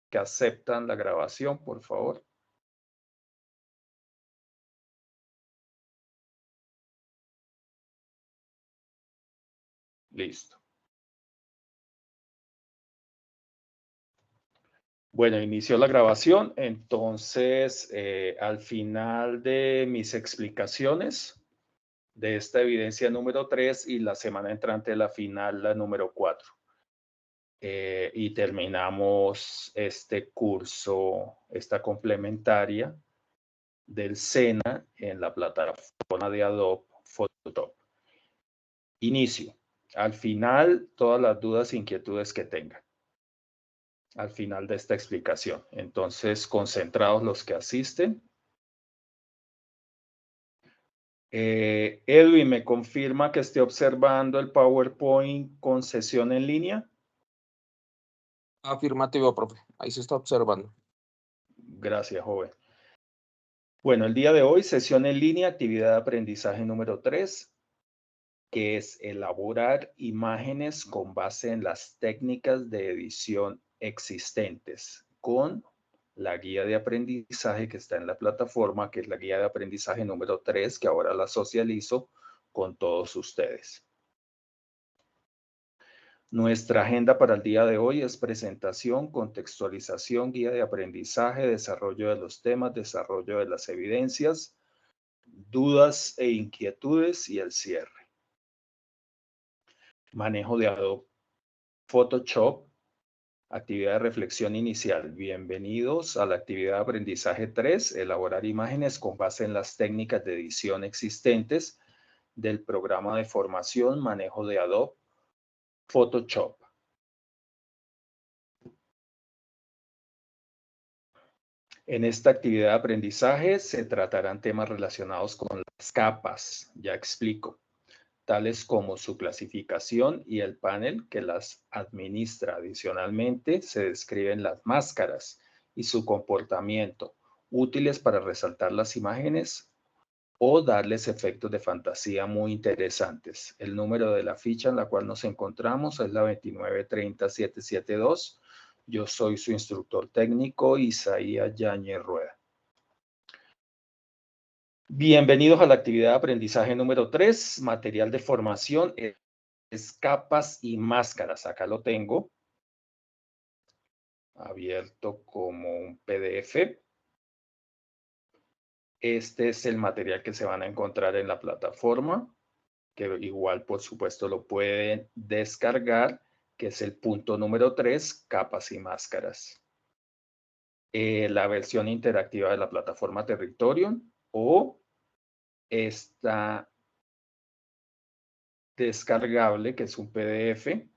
que aceptan la grabación, por favor. Listo. Bueno, inició la grabación, entonces al final de mis explicaciones de esta evidencia número 3 y la semana entrante la final, la número 4. Y terminamos este curso, esta complementaria del SENA en la plataforma de Adobe Photoshop. Inicio. Al final, todas las dudas e inquietudes que tengan. Al final de esta explicación. Entonces, concentrados los que asisten. Edwin, ¿me confirma que esté observando el PowerPoint con sesión en línea? Afirmativo, profe. Ahí se está observando. Gracias, joven. Bueno, el día de hoy, sesión en línea, actividad de aprendizaje número 3, que es elaborar imágenes con base en las técnicas de edición existentes con la guía de aprendizaje que está en la plataforma, que es la guía de aprendizaje número 3, que ahora la socializo con todos ustedes. Nuestra agenda para el día de hoy es presentación, contextualización, guía de aprendizaje, desarrollo de los temas, desarrollo de las evidencias, dudas e inquietudes y el cierre. Manejo de Adobe Photoshop, actividad de reflexión inicial. Bienvenidos a la actividad de aprendizaje 3, elaborar imágenes con base en las técnicas de edición existentes del programa de formación manejo de Adobe Photoshop. En esta actividad de aprendizaje se tratarán temas relacionados con las capas, ya explico, tales como su clasificación y el panel que las administra. Adicionalmente, se describen las máscaras y su comportamiento, útiles para resaltar las imágenes o darles efectos de fantasía muy interesantes. El número de la ficha en la cual nos encontramos es la 2930772. Yo soy su instructor técnico, Isaías Yáñez Rueda. Bienvenidos a la actividad de aprendizaje número 3, material de formación, es capas y máscaras. Acá lo tengo abierto como un PDF. Este es el material que se van a encontrar en la plataforma, que igual por supuesto lo pueden descargar, que es el punto número 3, capas y máscaras. La versión interactiva de la plataforma Territorium o esta descargable, que es un PDF,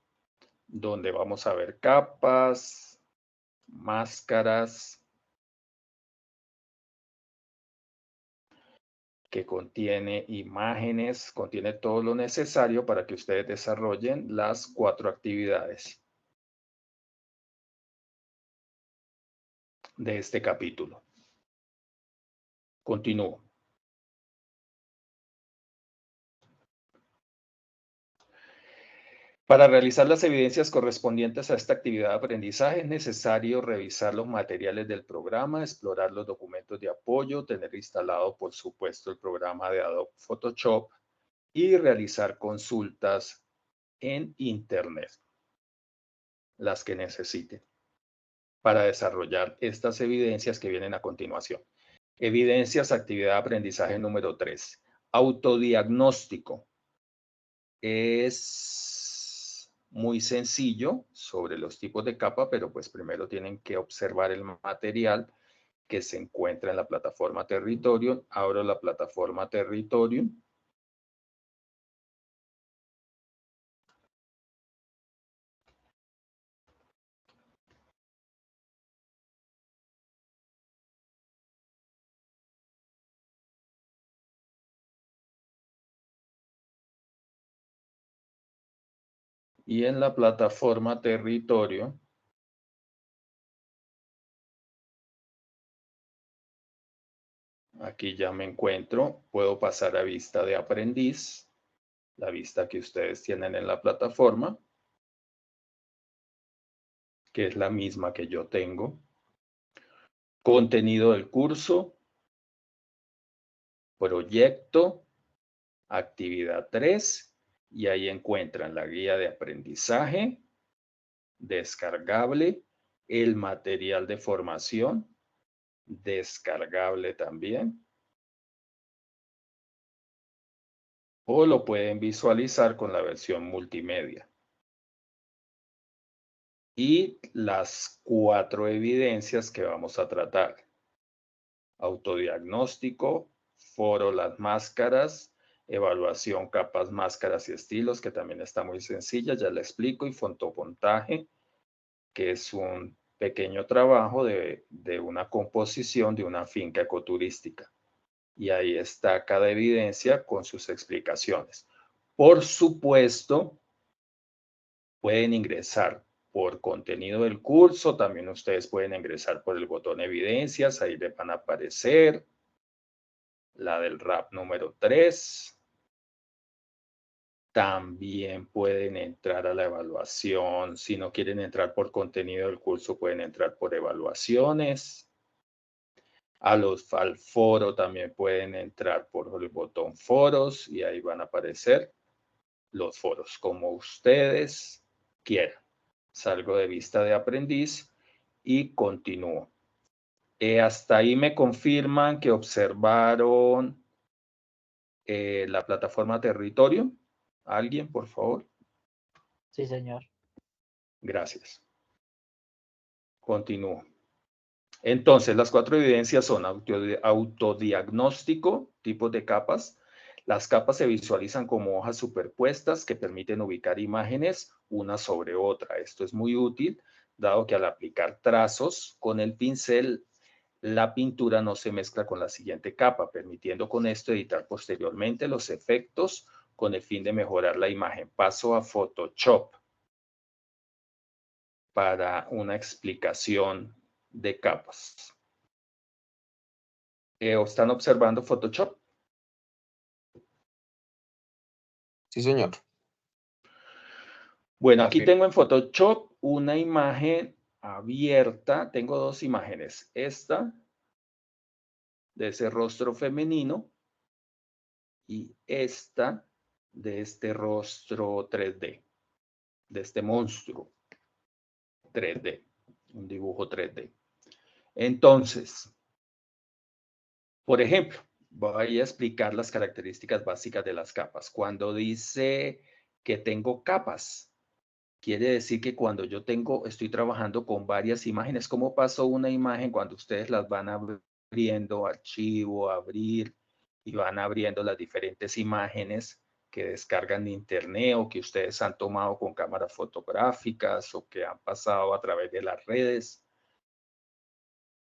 donde vamos a ver capas, máscaras, que contiene imágenes, contiene todo lo necesario para que ustedes desarrollen las 4 actividades de este capítulo. Continúo. Para realizar las evidencias correspondientes a esta actividad de aprendizaje es necesario revisar los materiales del programa, explorar los documentos de apoyo, tener instalado, por supuesto, el programa de Adobe Photoshop y realizar consultas en Internet, las que necesiten, para desarrollar estas evidencias que vienen a continuación. Evidencias, actividad de aprendizaje número 3. Autodiagnóstico. Es muy sencillo sobre los tipos de capa, pero pues primero tienen que observar el material que se encuentra en la plataforma Territorium. Abro la plataforma Territorium. Y en la plataforma Territorio, aquí ya me encuentro, puedo pasar a vista de aprendiz, la vista que ustedes tienen en la plataforma. que es la misma que yo tengo. Contenido del curso, proyecto, actividad 3, y ahí encuentran la guía de aprendizaje, descargable, el material de formación, descargable también, o lo pueden visualizar con la versión multimedia. Y las 4 evidencias que vamos a tratar: autodiagnóstico, foro las máscaras, evaluación capas, máscaras y estilos, que también está muy sencilla, ya la explico, y fotomontaje, que es un pequeño trabajo de una composición de una finca ecoturística. Y ahí está cada evidencia con sus explicaciones. Por supuesto, pueden ingresar por contenido del curso, también ustedes pueden ingresar por el botón evidencias, ahí les van a aparecer la del RAP número 3. También pueden entrar a la evaluación. Si no quieren entrar por contenido del curso, pueden entrar por evaluaciones. Al foro también pueden entrar por el botón foros y ahí van a aparecer los foros como ustedes quieran. Salgo de vista de aprendiz y continúo. Hasta ahí me confirman que observaron la plataforma territorio. ¿Alguien, por favor? Sí, señor. Gracias. Continúo. Entonces, las 4 evidencias son autodiagnóstico, tipos de capas. Las capas se visualizan como hojas superpuestas que permiten ubicar imágenes una sobre otra. Esto es muy útil, dado que al aplicar trazos con el pincel, la pintura no se mezcla con la siguiente capa, permitiendo con esto editar posteriormente los efectos con el fin de mejorar la imagen. Paso a Photoshop para una explicación de capas. ¿Están observando Photoshop? Sí, señor. Bueno, aquí tengo en Photoshop una imagen abierta. Tengo 2 imágenes. Esta de ese rostro femenino y esta de este rostro 3D, de este monstruo 3D, un dibujo 3D. Entonces, por ejemplo, voy a explicar las características básicas de las capas. Cuando dice que tengo capas, quiere decir que cuando yo estoy trabajando con varias imágenes, ¿cómo pasó una imagen cuando ustedes las van abriendo, archivo, abrir, y van abriendo las diferentes imágenes que descargan de internet o que ustedes han tomado con cámaras fotográficas o que han pasado a través de las redes?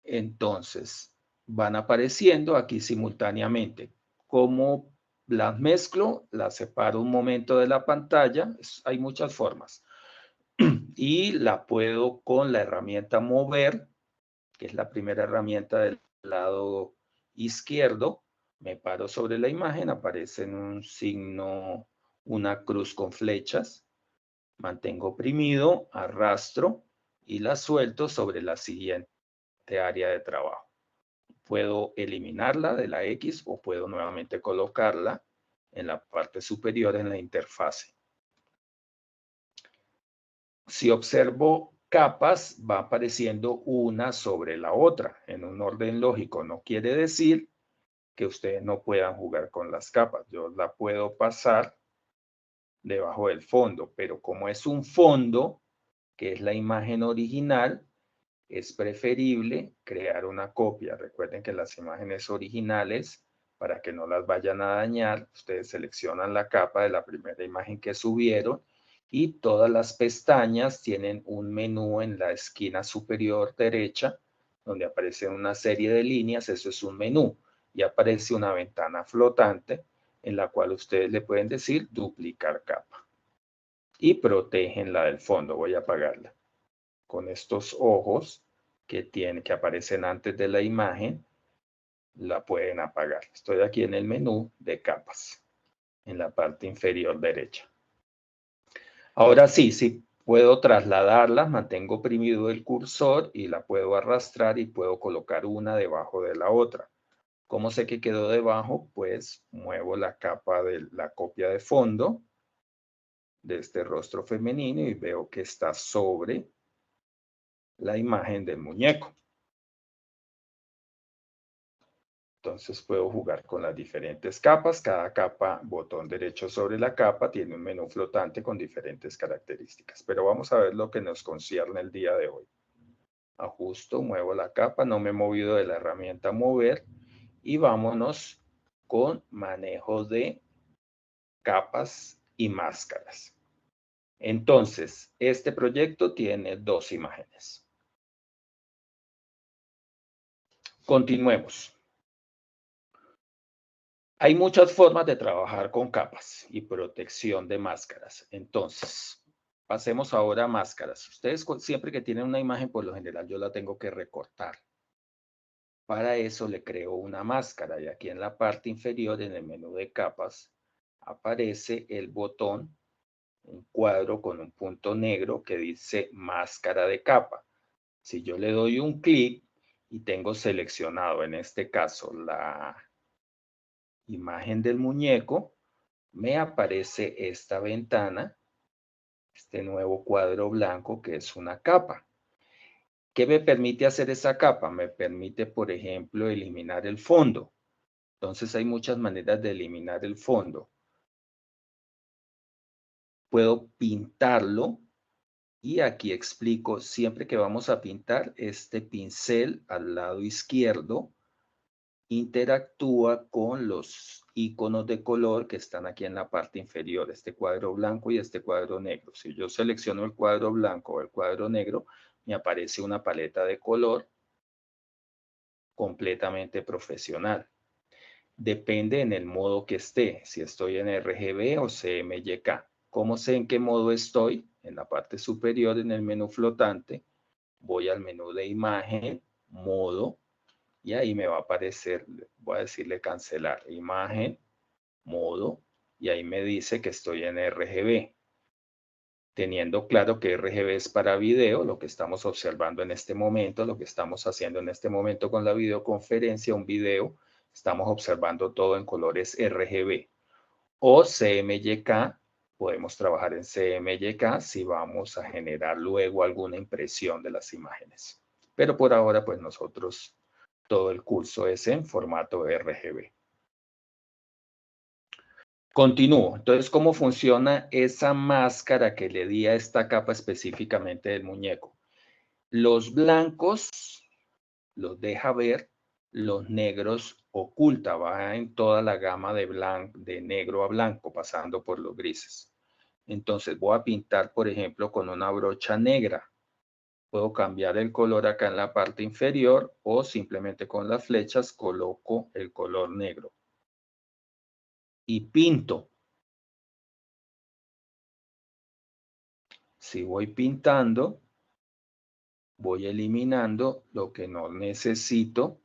Entonces, van apareciendo aquí simultáneamente. ¿Cómo las mezclo? Las separo un momento de la pantalla. Hay muchas formas. Y la puedo con la herramienta mover, que es la primera herramienta del lado izquierdo. Me paro sobre la imagen, aparece en un signo, una cruz con flechas. Mantengo oprimido, arrastro y la suelto sobre la siguiente área de trabajo. Puedo eliminarla de la X o puedo nuevamente colocarla en la parte superior en la interfase. Si observo capas, va apareciendo una sobre la otra en un orden lógico. No quiere decir que ustedes no puedan jugar con las capas. Yo la puedo pasar debajo del fondo, pero como es un fondo, que es la imagen original, es preferible crear una copia. Recuerden que las imágenes originales, para que no las vayan a dañar, ustedes seleccionan la capa de la primera imagen que subieron y todas las pestañas tienen un menú en la esquina superior derecha donde aparece una serie de líneas. Eso es un menú y aparece una ventana flotante en la cual ustedes le pueden decir duplicar capa y protegen la del fondo. Voy a apagarla. Con estos ojos que aparecen antes de la imagen, la pueden apagar. Estoy aquí en el menú de capas, en la parte inferior derecha. Ahora sí, Puedo trasladarla, mantengo oprimido el cursor y la puedo arrastrar y puedo colocar una debajo de la otra. ¿Cómo sé que quedó debajo? Pues muevo la capa de la copia de fondo de este rostro femenino y veo que está sobre la imagen del muñeco. Entonces puedo jugar con las diferentes capas. Cada capa, botón derecho sobre la capa, tiene un menú flotante con diferentes características. Pero vamos a ver lo que nos concierne el día de hoy. Ajusto, muevo la capa, no me he movido de la herramienta mover y vámonos con manejo de capas y máscaras. Entonces, este proyecto tiene 2 imágenes. Continuemos. Hay muchas formas de trabajar con capas y protección de máscaras. Entonces, pasemos ahora a máscaras. Ustedes siempre que tienen una imagen, por lo general yo la tengo que recortar. Para eso le creo una máscara y aquí en la parte inferior, en el menú de capas, aparece el botón, un cuadro con un punto negro que dice máscara de capa. Si yo le doy un clic y tengo seleccionado en este caso la imagen del muñeco, me aparece esta ventana, este nuevo cuadro blanco que es una capa. ¿Qué me permite hacer esa capa? Me permite, por ejemplo, eliminar el fondo. Entonces hay muchas maneras de eliminar el fondo. Puedo pintarlo y aquí explico, siempre que vamos a pintar, este pincel al lado izquierdo interactúa con los iconos de color que están aquí en la parte inferior, este cuadro blanco y este cuadro negro. Si yo selecciono el cuadro blanco o el cuadro negro, me aparece una paleta de color completamente profesional. Depende en el modo que esté, si estoy en RGB o CMYK. ¿Cómo sé en qué modo estoy? En la parte superior, en el menú flotante, voy al menú de imagen, modo, y ahí me va a aparecer, voy a decirle cancelar, imagen, modo, y ahí me dice que estoy en RGB. Teniendo claro que RGB es para video, lo que estamos observando en este momento, lo que estamos haciendo en este momento con la videoconferencia, un video, estamos observando todo en colores RGB. O CMYK, podemos trabajar en CMYK si vamos a generar luego alguna impresión de las imágenes. Pero por ahora, pues nosotros, todo el curso es en formato RGB. Continúo. Entonces, ¿cómo funciona esa máscara que le di a esta capa específicamente del muñeco? Los blancos los deja ver, los negros oculta, va en toda la gama de negro a blanco, pasando por los grises. Entonces voy a pintar, por ejemplo, con una brocha negra. Puedo cambiar el color acá en la parte inferior o simplemente con las flechas coloco el color negro. Y pinto. Si voy pintando, voy eliminando lo que no necesito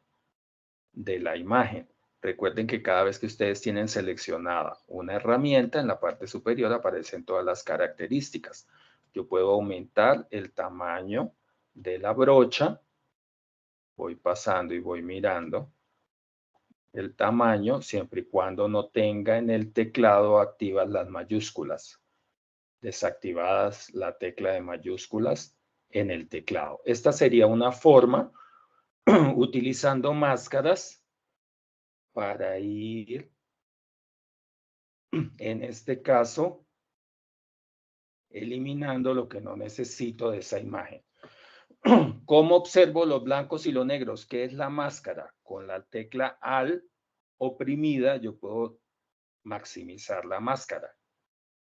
de la imagen. Recuerden que cada vez que ustedes tienen seleccionada una herramienta, en la parte superior aparecen todas las características. Yo puedo aumentar el tamaño de la brocha. Voy pasando y voy mirando el tamaño siempre y cuando no tenga en el teclado activas las mayúsculas. Desactivadas la tecla de mayúsculas en el teclado. Esta sería una forma utilizando máscaras para ir, en este caso, eliminando lo que no necesito de esa imagen. ¿Cómo observo los blancos y los negros? ¿Qué es la máscara? Con la tecla Alt oprimida yo puedo maximizar la máscara.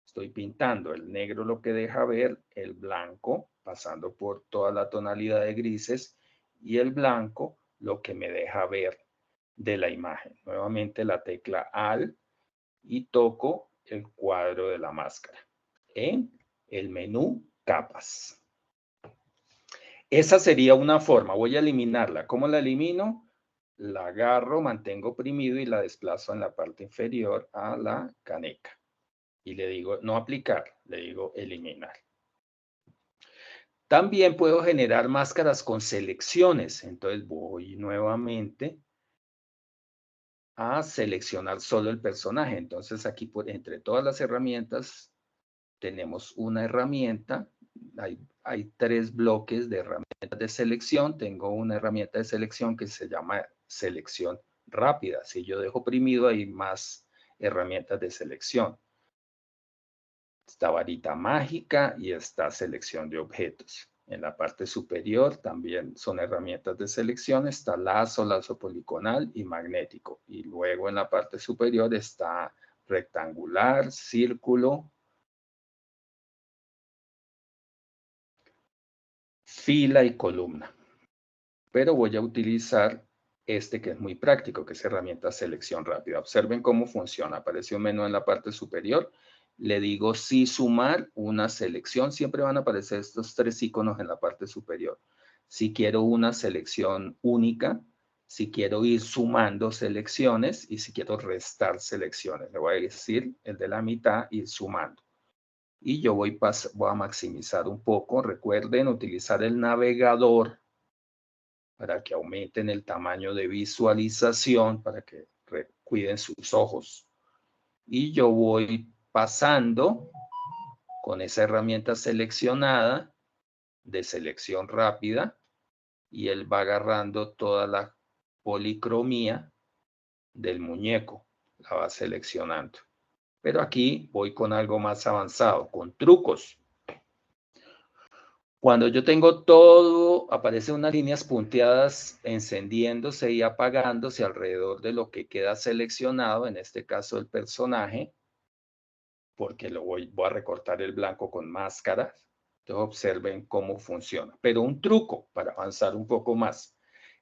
Estoy pintando el negro lo que deja ver, el blanco pasando por toda la tonalidad de grises y el blanco lo que me deja ver de la imagen. Nuevamente la tecla Alt y toco el cuadro de la máscara en el menú capas. Esa sería una forma. Voy a eliminarla. ¿Cómo la elimino? La agarro, mantengo oprimido y la desplazo en la parte inferior a la caneca. Y le digo no aplicar, le digo eliminar. También puedo generar máscaras con selecciones. Entonces voy nuevamente a seleccionar solo el personaje. Entonces aquí entre todas las herramientas tenemos una herramienta. Hay 3 bloques de herramientas de selección. Tengo una herramienta de selección que se llama selección rápida. Si yo dejo oprimido hay más herramientas de selección. Esta varita mágica y esta selección de objetos. En la parte superior también son herramientas de selección. Está lazo, lazo poligonal y magnético. Y luego en la parte superior está rectangular, círculo, fila y columna. Pero voy a utilizar este que es muy práctico, que es herramienta selección rápida. Observen cómo funciona. Aparece un menú en la parte superior. Le digo sí sumar una selección. Siempre van a aparecer estos 3 iconos en la parte superior. Si quiero una selección única, si quiero ir sumando selecciones y si quiero restar selecciones. Le voy a decir el de la mitad, ir sumando. Y yo voy a maximizar un poco. Recuerden utilizar el navegador para que aumenten el tamaño de visualización, para que cuiden sus ojos. Y yo voy pasando con esa herramienta seleccionada de selección rápida y él va agarrando toda la policromía del muñeco, la va seleccionando. Pero aquí voy con algo más avanzado, con trucos. Cuando yo tengo todo, aparecen unas líneas punteadas encendiéndose y apagándose alrededor de lo que queda seleccionado, en este caso el personaje, porque voy a recortar el blanco con máscaras. Entonces observen cómo funciona. Pero un truco para avanzar un poco más.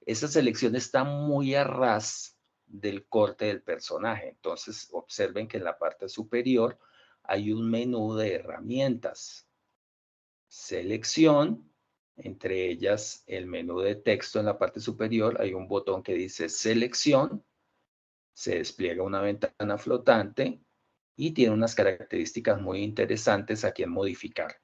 Esa selección está muy a ras del corte del personaje. Entonces observen que en la parte superior hay un menú de herramientas. Selección, entre ellas el menú de texto en la parte superior, hay un botón que dice selección, se despliega una ventana flotante y tiene unas características muy interesantes aquí en modificar.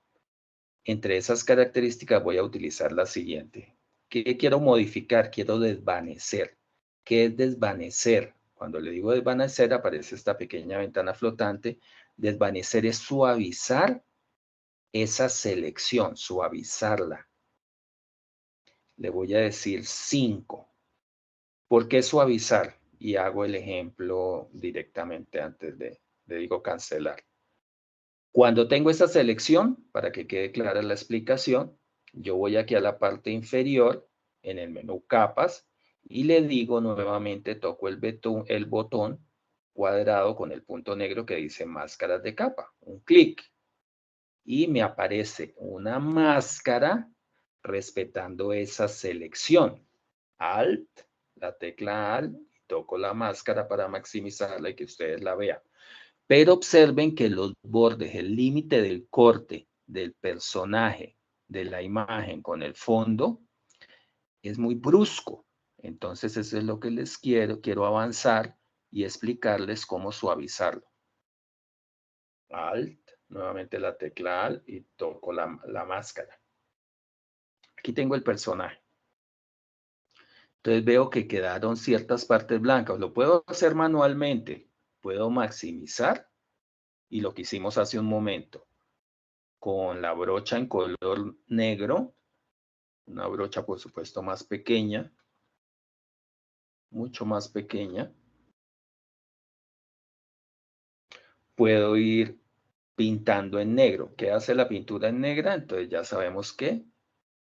Entre esas características voy a utilizar la siguiente. ¿Qué quiero modificar? Quiero desvanecer. ¿Qué es desvanecer? Cuando le digo desvanecer aparece esta pequeña ventana flotante. Desvanecer es suavizar esa selección, suavizarla. Le voy a decir 5. ¿Por qué suavizar? Y hago el ejemplo directamente antes de digo cancelar. Cuando tengo esta selección, para que quede clara la explicación, yo voy aquí a la parte inferior en el menú capas y le digo nuevamente, toco el botón cuadrado con el punto negro que dice máscaras de capa, un clic. Y me aparece una máscara respetando esa selección. Alt, la tecla Alt, toco la máscara para maximizarla y que ustedes la vean. Pero observen que los bordes, el límite del corte del personaje, de la imagen con el fondo, es muy brusco. Entonces eso es lo que les quiero avanzar y explicarles cómo suavizarlo. Alt, nuevamente la tecla Alt y toco la máscara. Aquí tengo el personaje. Entonces veo que quedaron ciertas partes blancas. Lo puedo hacer manualmente. Puedo maximizar y lo que hicimos hace un momento. Con la brocha en color negro. Una brocha, por supuesto, más pequeña. Mucho más pequeña. Puedo ir pintando en negro. ¿Qué hace la pintura en negra? Entonces ya sabemos que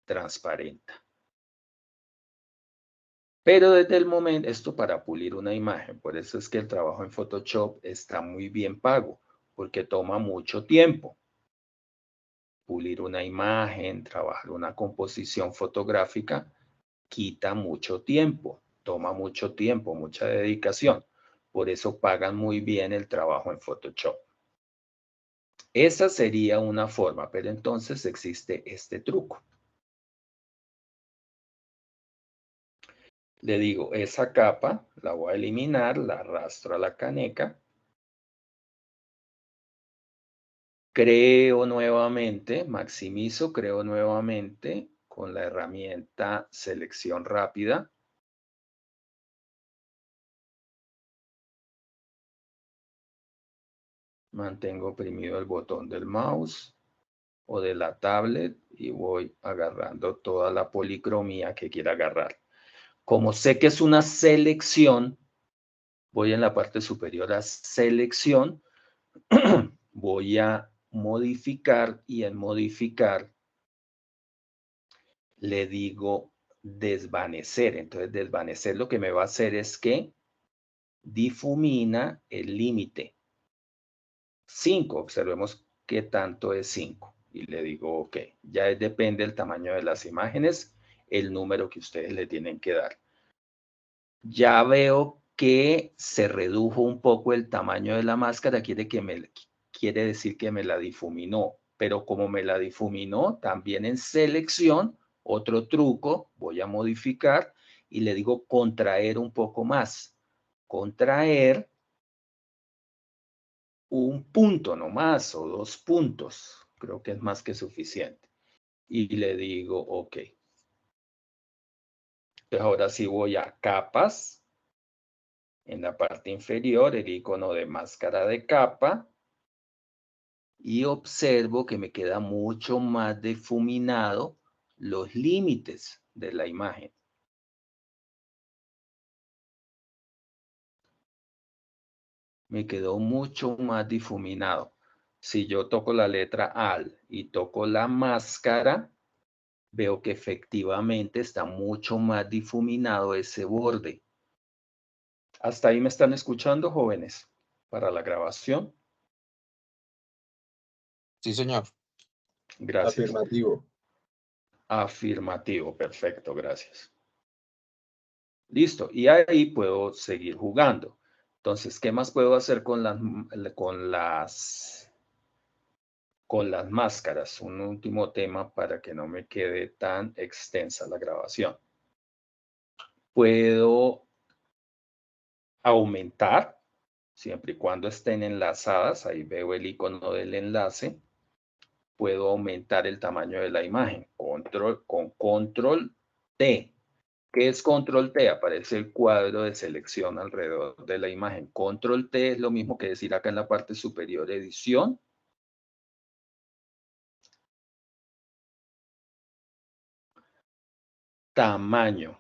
transparenta. Pero desde el momento, esto para pulir una imagen, por eso es que el trabajo en Photoshop está muy bien pago, porque toma mucho tiempo. Pulir una imagen, trabajar una composición fotográfica, quita mucho tiempo, toma mucho tiempo, mucha dedicación. Por eso pagan muy bien el trabajo en Photoshop. Esa sería una forma, pero entonces existe este truco. Le digo, esa capa la voy a eliminar, la arrastro a la caneca. Creo nuevamente, maximizo, creo nuevamente con la herramienta selección rápida. Mantengo oprimido el botón del mouse o de la tablet y voy agarrando toda la policromía que quiera agarrar. Como sé que es una selección, voy en la parte superior a selección, voy a modificar y en modificar le digo desvanecer. Entonces desvanecer lo que me va a hacer es que difumina el límite. 5, observemos qué tanto es 5. Y le digo, ok, ya depende del tamaño de las imágenes, el número que ustedes le tienen que dar. Ya veo que se redujo un poco el tamaño de la máscara, quiere decir que me la difuminó. Pero como me la difuminó, también en selección, otro truco, voy a modificar y le digo contraer un poco más. Contraer un punto nomás o 2 puntos. Creo que es más que suficiente. Y le digo, ok. Entonces ahora sí voy a capas. En la parte inferior, el icono de máscara de capa. Y observo que me queda mucho más difuminado los límites de la imagen. Me quedó mucho más difuminado. Si yo toco la letra AL y toco la máscara, veo que efectivamente está mucho más difuminado ese borde. ¿Hasta ahí me están escuchando, jóvenes? Para la grabación. Sí, señor. Gracias. Afirmativo. Afirmativo, perfecto, gracias. Listo, y ahí puedo seguir jugando. Entonces, ¿qué más puedo hacer con las máscaras? Un último tema para que no me quede tan extensa la grabación. Puedo aumentar, siempre y cuando estén enlazadas. Ahí veo el icono del enlace. Puedo aumentar el tamaño de la imagen con control T. ¿Qué es control T? Aparece el cuadro de selección alrededor de la imagen. Control T es lo mismo que decir acá en la parte superior edición. Tamaño.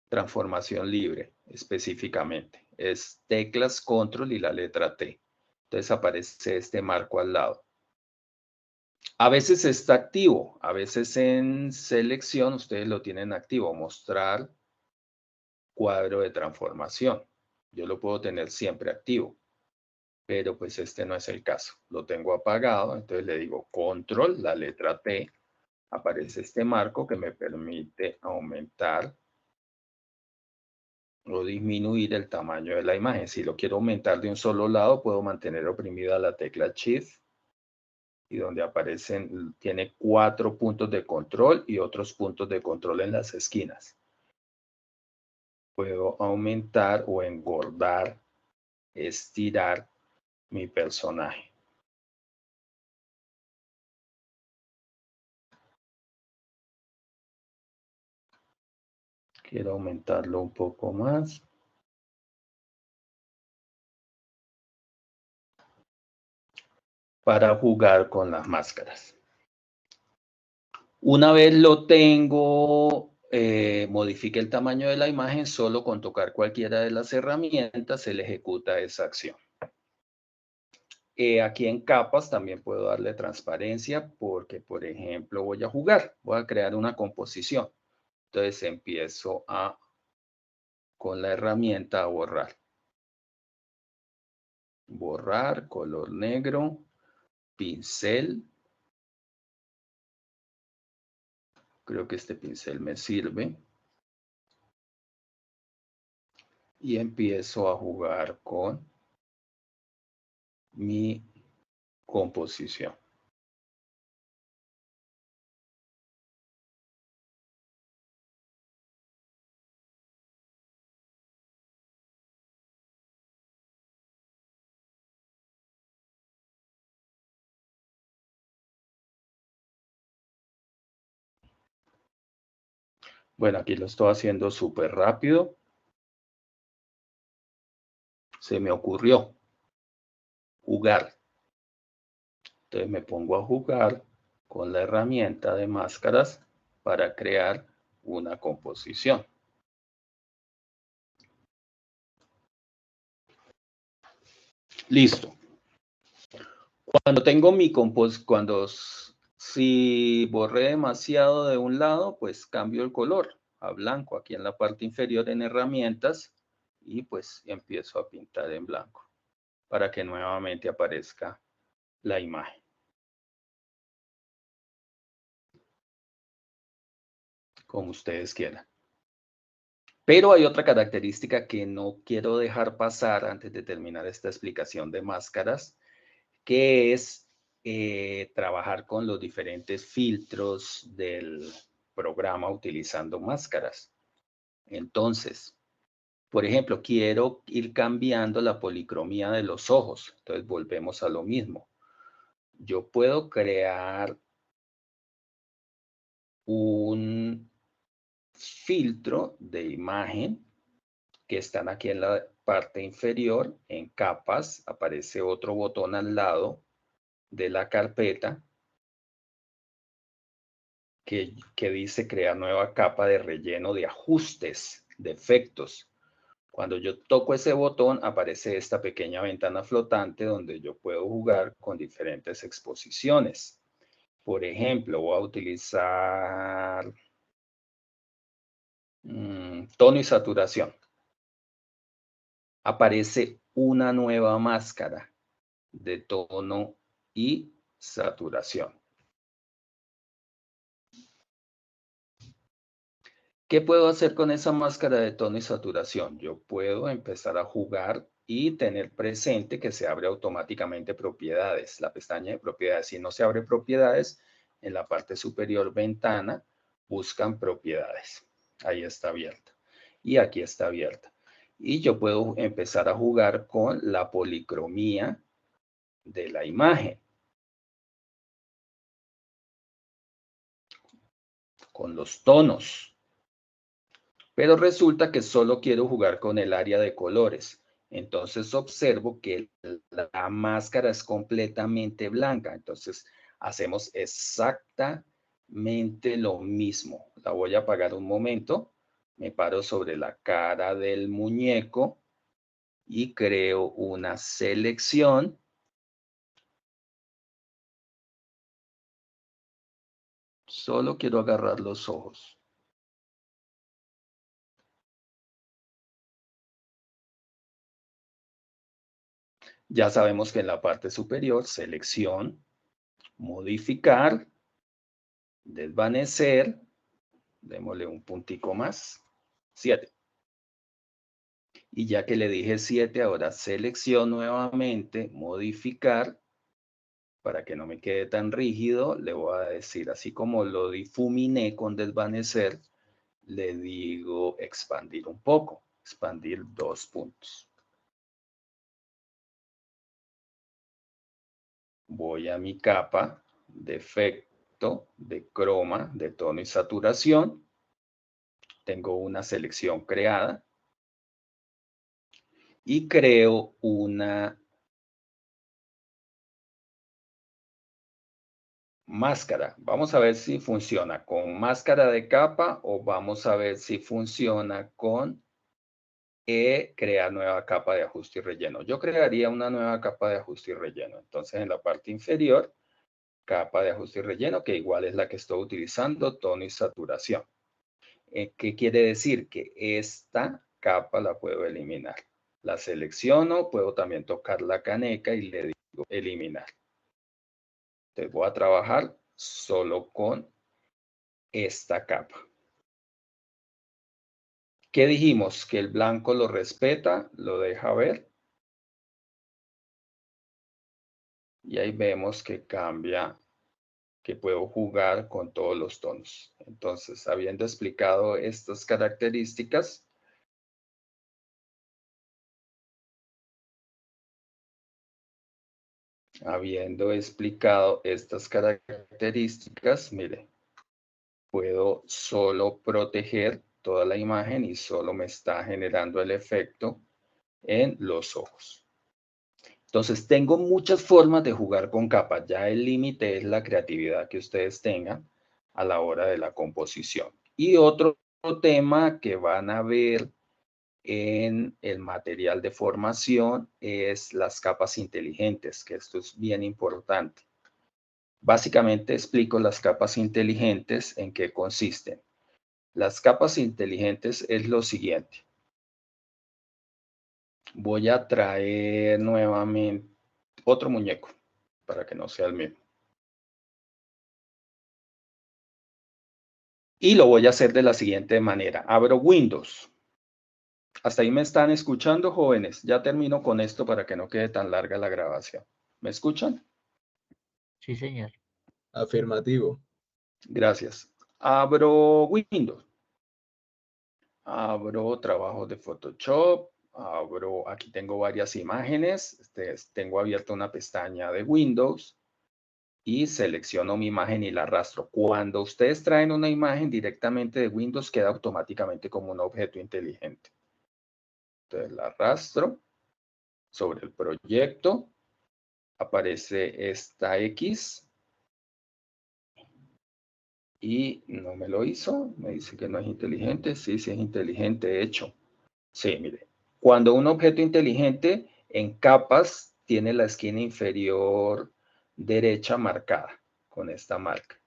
Transformación libre específicamente. Es teclas control y la letra T. Entonces aparece este marco al lado. A veces está activo, a veces en selección ustedes lo tienen activo, mostrar cuadro de transformación. Yo lo puedo tener siempre activo, pero pues este no es el caso. Lo tengo apagado, entonces le digo control, la letra T, aparece este marco que me permite aumentar o disminuir el tamaño de la imagen. Si lo quiero aumentar de un solo lado, puedo mantener oprimida la tecla Shift y donde aparecen, tiene 4 puntos de control y otros puntos de control en las esquinas. Puedo aumentar o engordar, estirar mi personaje. Quiero aumentarlo un poco más. Para jugar con las máscaras. Una vez lo tengo, modifique el tamaño de la imagen, solo con tocar cualquiera de las herramientas se le ejecuta esa acción. Aquí en capas también puedo darle transparencia porque, por ejemplo, voy a jugar, voy a crear una composición. Entonces empiezo con la herramienta a borrar. Borrar, color negro, pincel. Creo que este pincel me sirve. Y empiezo a jugar con mi composición. Bueno, aquí lo estoy haciendo súper rápido. Se me ocurrió jugar. Entonces me pongo a jugar con la herramienta de máscaras para crear una composición. Listo. Cuando tengo mi composición, si borré demasiado de un lado, pues cambio el color a blanco aquí en la parte inferior en herramientas y pues empiezo a pintar en blanco para que nuevamente aparezca la imagen. Como ustedes quieran. Pero hay otra característica que no quiero dejar pasar antes de terminar esta explicación de máscaras, que es trabajar con los diferentes filtros del programa utilizando máscaras. Entonces, por ejemplo, quiero ir cambiando la policromía de los ojos. Entonces, volvemos a lo mismo. Yo puedo crear un filtro de imagen que están aquí en la parte inferior, en capas, aparece otro botón al lado de la carpeta que dice crear nueva capa de relleno de ajustes, de efectos. Cuando yo toco ese botón, aparece esta pequeña ventana flotante donde yo puedo jugar con diferentes exposiciones. Por ejemplo, voy a utilizar tono y saturación. Aparece una nueva máscara de tono y saturación. ¿Qué puedo hacer con esa máscara de tono y saturación? Yo puedo empezar a jugar y tener presente que se abre automáticamente propiedades. La pestaña de propiedades, si no se abre propiedades, en la parte superior ventana, buscan propiedades. Ahí está abierta. Y aquí está abierta. Y yo puedo empezar a jugar con la policromía de la imagen. Con los tonos. Pero resulta que solo quiero jugar con el área de colores. Entonces observo que la máscara es completamente blanca. Entonces hacemos exactamente lo mismo. La voy a apagar un momento. Me paro sobre la cara del muñeco y creo una selección. Solo quiero agarrar los ojos. Ya sabemos que en la parte superior, selección, modificar, desvanecer, démosle un puntico más, 7. Y ya que le dije 7, ahora selección nuevamente, modificar, para que no me quede tan rígido, le voy a decir, así como lo difuminé con desvanecer, le digo expandir un poco, expandir 2 puntos. Voy a mi capa de efecto, de croma, de tono y saturación. Tengo una selección creada. Y creo una máscara. Vamos a ver si funciona con máscara de capa o vamos a ver si funciona con crear nueva capa de ajuste y relleno. Yo crearía una nueva capa de ajuste y relleno. Entonces en la parte inferior, capa de ajuste y relleno, que igual es la que estoy utilizando, tono y saturación. ¿Qué quiere decir? Que esta capa la puedo eliminar. La selecciono, puedo también tocar la caneca y le digo eliminar. Entonces voy a trabajar solo con esta capa. ¿Qué dijimos? Que el blanco lo respeta, lo deja ver. Y ahí vemos que cambia, que puedo jugar con todos los tonos. Entonces, habiendo explicado estas características, mire, puedo solo proteger toda la imagen y solo me está generando el efecto en los ojos. Entonces, tengo muchas formas de jugar con capas. Ya el límite es la creatividad que ustedes tengan a la hora de la composición. Y otro tema que van a ver en el material de formación es las capas inteligentes, que esto es bien importante. Básicamente explico las capas inteligentes en qué consisten. Las capas inteligentes es lo siguiente. Voy a traer nuevamente otro muñeco para que no sea el mismo. Y lo voy a hacer de la siguiente manera. Abro Windows. Hasta ahí me están escuchando, jóvenes. Ya termino con esto para que no quede tan larga la grabación. ¿Me escuchan? Sí, señor. Afirmativo. Gracias. Abro Windows. Abro trabajos de Photoshop. Aquí tengo varias imágenes. Tengo abierta una pestaña de Windows y selecciono mi imagen y la arrastro. Cuando ustedes traen una imagen directamente de Windows, queda automáticamente como un objeto inteligente. Entonces la arrastro sobre el proyecto. Aparece esta X. Y no me lo hizo. Me dice que no es inteligente. Sí, sí es inteligente, hecho. Sí, mire. Cuando un objeto inteligente en capas tiene la esquina inferior derecha marcada con esta marca.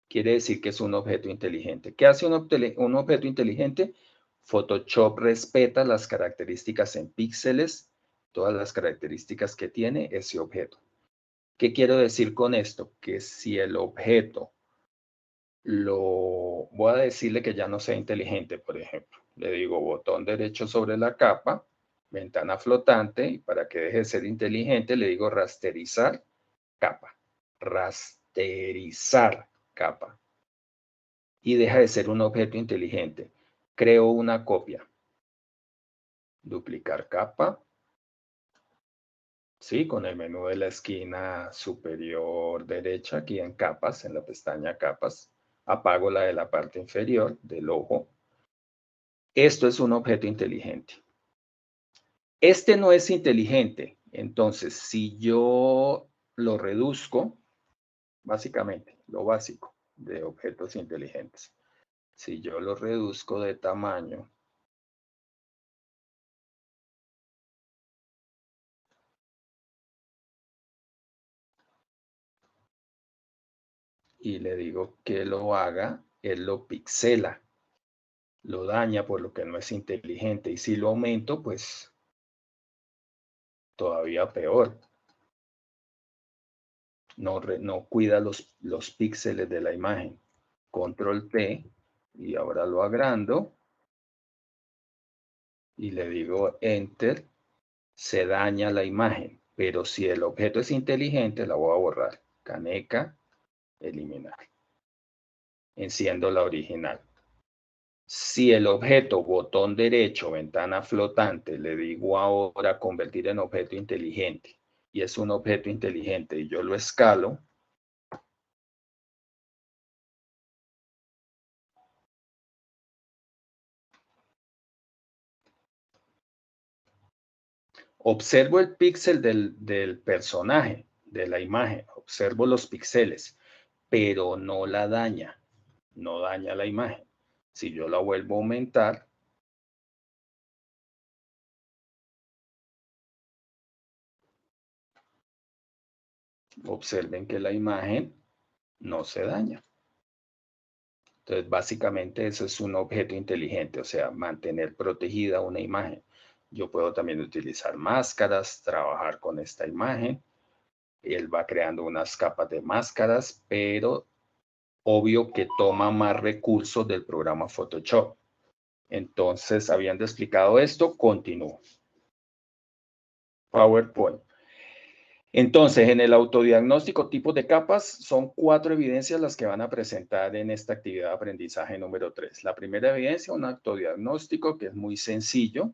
Quiere decir que es un objeto inteligente. ¿Qué hace un objeto inteligente? Photoshop respeta las características en píxeles, todas las características que tiene ese objeto. ¿Qué quiero decir con esto? Que si el objeto voy a decirle que ya no sea inteligente, por ejemplo. Le digo botón derecho sobre la capa, ventana flotante, y para que deje de ser inteligente le digo rasterizar capa. Rasterizar capa. Y deja de ser un objeto inteligente. Creo una copia. Duplicar capa. Sí, con el menú de la esquina superior derecha, aquí en capas, en la pestaña capas. Apago la de la parte inferior del ojo. Esto es un objeto inteligente. Este no es inteligente. Entonces, si yo lo reduzco, básicamente, lo básico de objetos inteligentes. Si yo lo reduzco de tamaño, y le digo que lo haga, él lo pixela, lo daña por lo que no es inteligente. Y si lo aumento, pues todavía peor. No cuida los píxeles de la imagen. Control T y ahora lo agrando y le digo Enter. Se daña la imagen, pero si el objeto es inteligente, la voy a borrar. Caneca, eliminar. Enciendo la original. Si el objeto, botón derecho, ventana flotante, le digo ahora convertir en objeto inteligente, y es un objeto inteligente, y yo lo escalo, observo el píxel del personaje, de la imagen, observo los píxeles, pero no la daña, no daña la imagen. Si yo la vuelvo a aumentar, observen que la imagen no se daña. Entonces, básicamente eso es un objeto inteligente, o sea, mantener protegida una imagen. Yo puedo también utilizar máscaras, trabajar con esta imagen. Él va creando unas capas de máscaras, pero obvio que toma más recursos del programa Photoshop. Entonces, habiendo explicado esto, continúo. PowerPoint. Entonces, en el autodiagnóstico tipos de capas, son 4 evidencias las que van a presentar en esta actividad de aprendizaje número 3. La primera evidencia, un autodiagnóstico que es muy sencillo.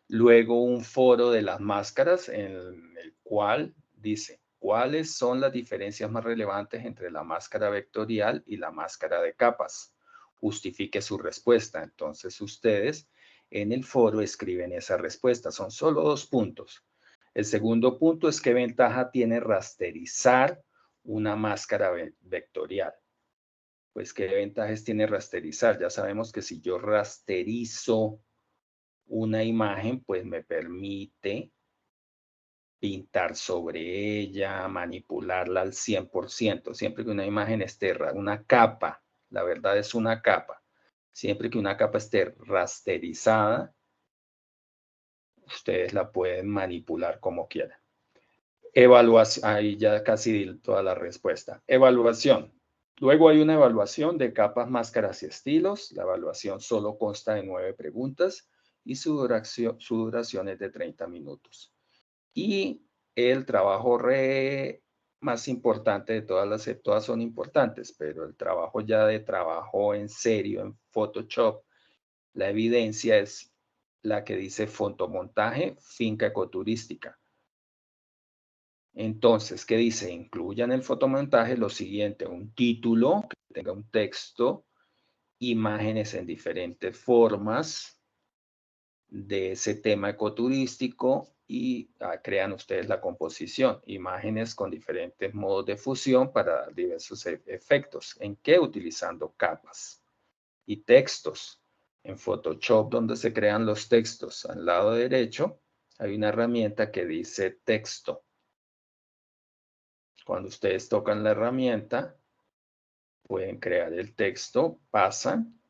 Luego, un foro de las máscaras en el cual dice ¿cuáles son las diferencias más relevantes entre la máscara vectorial y la máscara de capas? Justifique su respuesta. Entonces ustedes en el foro escriben esa respuesta. Son solo 2 puntos. El segundo punto es qué ventaja tiene rasterizar una máscara vectorial. Pues qué ventajas tiene rasterizar. Ya sabemos que si yo rasterizo una imagen, pues me permite pintar sobre ella, manipularla al 100%, siempre que una imagen esté, una capa, la verdad es una capa, siempre que una capa esté rasterizada, ustedes la pueden manipular como quieran. Evaluación, ahí ya casi di toda la respuesta. Evaluación. Luego hay una evaluación de capas, máscaras y estilos. La evaluación solo consta de 9 preguntas y su duración es de 30 minutos. Y el trabajo más importante de todas son importantes, pero el trabajo ya de trabajo en serio en Photoshop, la evidencia es la que dice fotomontaje, finca ecoturística. Entonces, ¿qué dice? Incluya en el fotomontaje lo siguiente: un título que tenga un texto, imágenes en diferentes formas de ese tema ecoturístico y crean ustedes la composición, imágenes con diferentes modos de fusión para dar diversos efectos. ¿En qué? Utilizando capas y textos. En Photoshop, donde se crean los textos, al lado derecho hay una herramienta que dice texto. Cuando ustedes tocan la herramienta, pueden crear el texto, pasan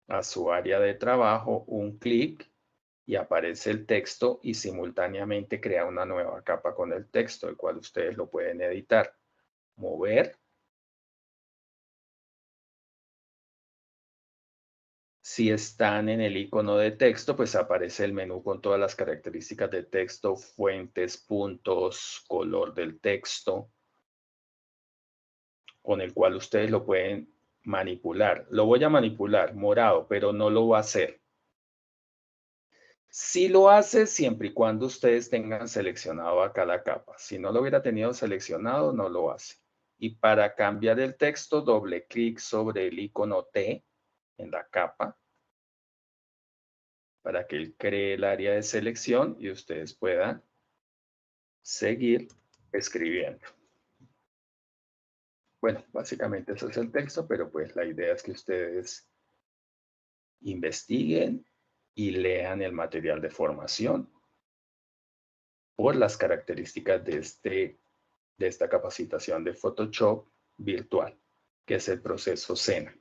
a su área de trabajo, un clic y aparece el texto y simultáneamente crea una nueva capa con el texto, el cual ustedes lo pueden editar, mover. Si están en el icono de texto, pues aparece el menú con todas las características de texto, fuentes, puntos, color del texto, con el cual ustedes lo pueden manipular. Lo voy a manipular morado, pero no lo va a hacer. Sí lo hace siempre y cuando ustedes tengan seleccionado acá la capa. Si no lo hubiera tenido seleccionado, no lo hace. Y para cambiar el texto, doble clic sobre el icono T en la capa para que él cree el área de selección y ustedes puedan seguir escribiendo. Bueno, básicamente eso es el texto, pero pues la idea es que ustedes investiguen y lean el material de formación por las características de esta capacitación de Photoshop virtual, que es el proceso SENA.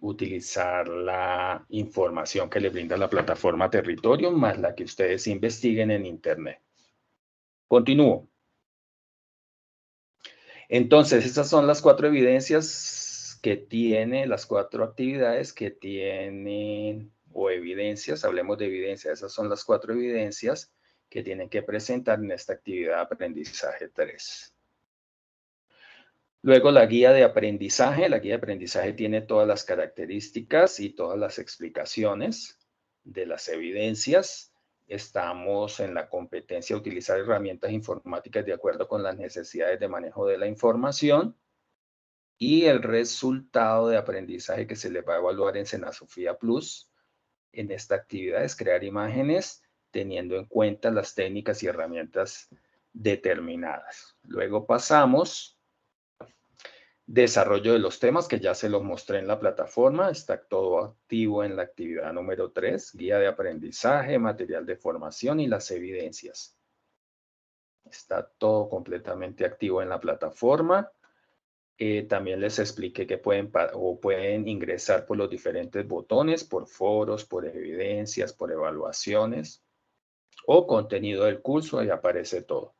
Utilizar la información que le brinda la plataforma Territorio más la que ustedes investiguen en Internet. Continúo. Entonces, esas son las 4 evidencias que tiene, las 4 actividades que tienen, o evidencias, hablemos de evidencias, esas son las 4 evidencias que tienen que presentar en esta actividad aprendizaje 3. Luego la guía de aprendizaje. La guía de aprendizaje tiene todas las características y todas las explicaciones de las evidencias. Estamos en la competencia de utilizar herramientas informáticas de acuerdo con las necesidades de manejo de la información. Y el resultado de aprendizaje que se les va a evaluar en Senasofía Plus en esta actividad es crear imágenes teniendo en cuenta las técnicas y herramientas determinadas. Luego pasamos desarrollo de los temas, que ya se los mostré en la plataforma. Está todo activo en la actividad número 3, guía de aprendizaje, material de formación y las evidencias. Está todo completamente activo en la plataforma. También les expliqué que pueden ingresar por los diferentes botones, por foros, por evidencias, por evaluaciones o contenido del curso, ahí aparece todo.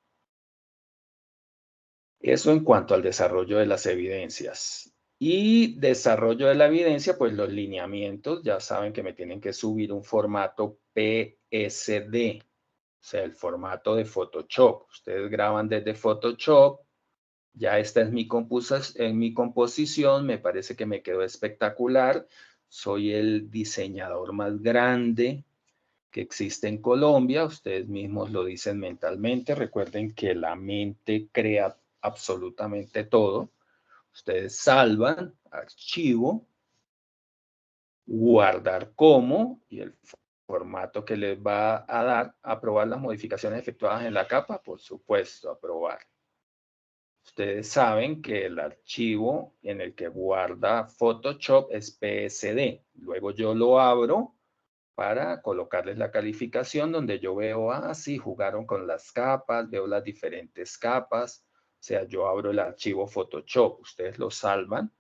Eso en cuanto al desarrollo de las evidencias. Y desarrollo de la evidencia, pues los lineamientos, ya saben que me tienen que subir un formato PSD, o sea, el formato de Photoshop. Ustedes graban desde Photoshop, ya esta es mi composición, me parece que me quedó espectacular. Soy el diseñador más grande que existe en Colombia. Ustedes mismos lo dicen mentalmente. Recuerden que la mente crea absolutamente todo. Ustedes salvan, archivo, guardar como, y el formato que les va a dar, aprobar las modificaciones efectuadas en la capa, por supuesto, aprobar. Ustedes saben que el archivo en el que guarda Photoshop es PSD. Luego yo lo abro para colocarles la calificación donde yo veo, sí, jugaron con las capas, veo las diferentes capas. O sea, yo abro el archivo Photoshop. Ustedes lo salvan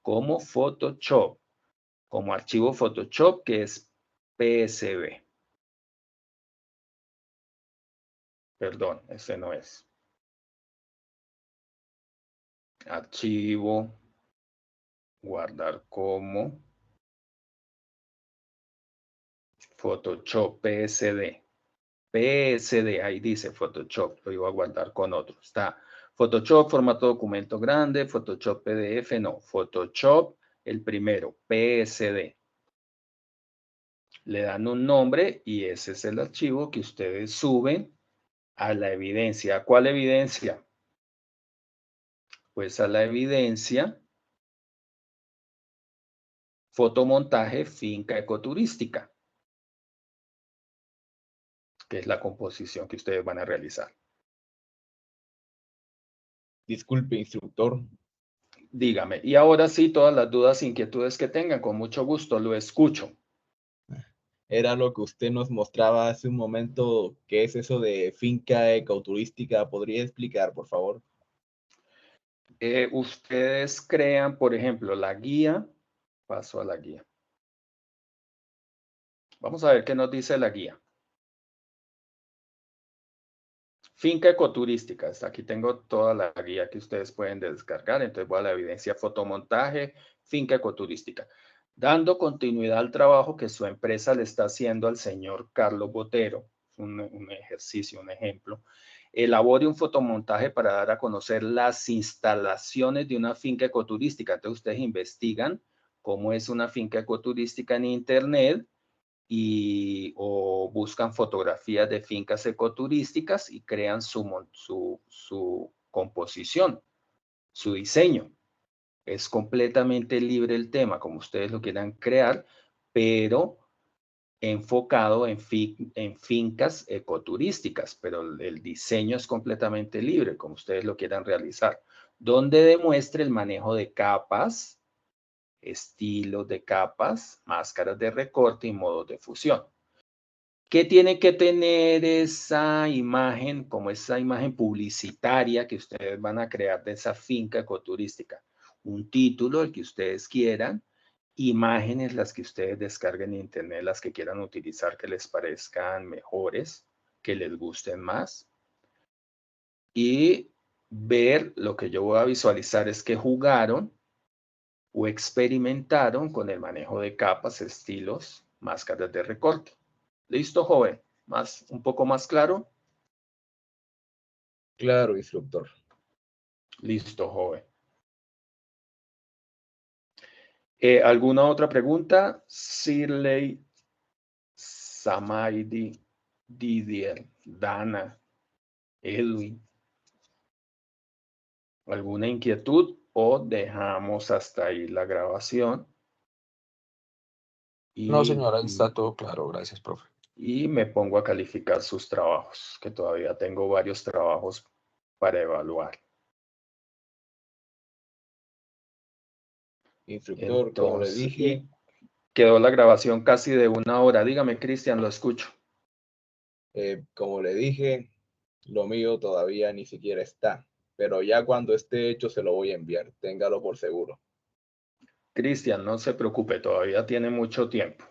como Photoshop, como archivo Photoshop que es PSB. Perdón, ese no es. Archivo, guardar como Photoshop PSD. PSD, ahí dice Photoshop, lo iba a guardar con otro. Está Photoshop, formato documento grande, Photoshop PDF, no, Photoshop, el primero, PSD. Le dan un nombre y ese es el archivo que ustedes suben a la evidencia. ¿A cuál evidencia? Pues a la evidencia fotomontaje finca ecoturística, que es la composición que ustedes van a realizar. Disculpe, instructor. Dígame. Y ahora sí, todas las dudas, inquietudes que tengan, con mucho gusto lo escucho. Era lo que usted nos mostraba hace un momento. ¿Qué es eso de finca ecoturística? ¿Podría explicar, por favor? Ustedes crean, por ejemplo, la guía. Paso a la guía. Vamos a ver qué nos dice la guía. Finca ecoturística. Aquí tengo toda la guía que ustedes pueden descargar. Entonces voy a la evidencia fotomontaje, finca ecoturística. Dando continuidad al trabajo que su empresa le está haciendo al señor Carlos Botero. Un ejercicio, un ejemplo. Elabore un fotomontaje para dar a conocer las instalaciones de una finca ecoturística. Entonces ustedes investigan cómo es una finca ecoturística en internet o buscan fotografías de fincas ecoturísticas y crean su composición, su diseño. Es completamente libre el tema, como ustedes lo quieran crear, pero enfocado en fincas ecoturísticas, pero el diseño es completamente libre, como ustedes lo quieran realizar, donde demuestre el manejo de capas, estilos de capas, máscaras de recorte y modos de fusión. ¿Qué tiene que tener esa imagen, como esa imagen publicitaria que ustedes van a crear de esa finca ecoturística? Un título, el que ustedes quieran, imágenes, las que ustedes descarguen en internet, las que quieran utilizar, que les parezcan mejores, que les gusten más. Y ver, lo que yo voy a visualizar es que jugaron o experimentaron con el manejo de capas, estilos, máscaras de recorte. ¿Listo, joven? Un poco más claro. Claro, instructor. Listo, joven. ¿Alguna otra pregunta? Shirley, Samaidi, Didier, Dana, Edwin. ¿Alguna inquietud o dejamos hasta ahí la grabación? No, señora, ahí está todo claro. Gracias, profe. Y me pongo a calificar sus trabajos, que todavía tengo varios trabajos para evaluar. Instructor, Entonces, como le dije, quedó la grabación casi de 1 hora. Dígame, Cristian, lo escucho. como le dije, lo mío todavía ni siquiera está, pero ya cuando esté hecho se lo voy a enviar, téngalo por seguro. Cristian, no se preocupe, todavía tiene mucho tiempo.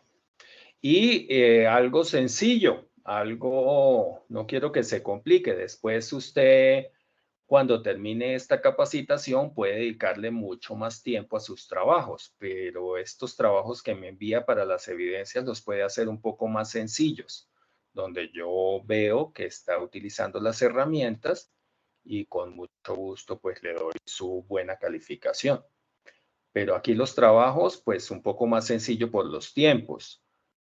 Y algo sencillo, no quiero que se complique. Después usted, cuando termine esta capacitación, puede dedicarle mucho más tiempo a sus trabajos, pero estos trabajos que me envía para las evidencias los puede hacer un poco más sencillos, donde yo veo que está utilizando las herramientas y con mucho gusto pues le doy su buena calificación. Pero aquí los trabajos pues un poco más sencillo por los tiempos,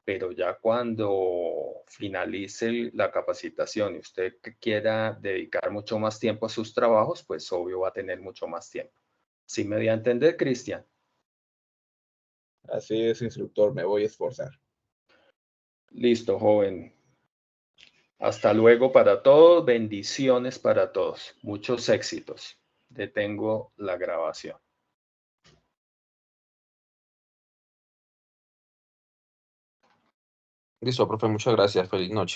pero ya cuando finalice la capacitación y usted que quiera dedicar mucho más tiempo a sus trabajos, pues obvio va a tener mucho más tiempo. ¿Sí me dio a entender, Cristian? Así es, instructor, me voy a esforzar. Listo, joven. Hasta luego para todos. Bendiciones para todos. Muchos éxitos. Detengo la grabación. Listo, profe, muchas gracias. Feliz noche.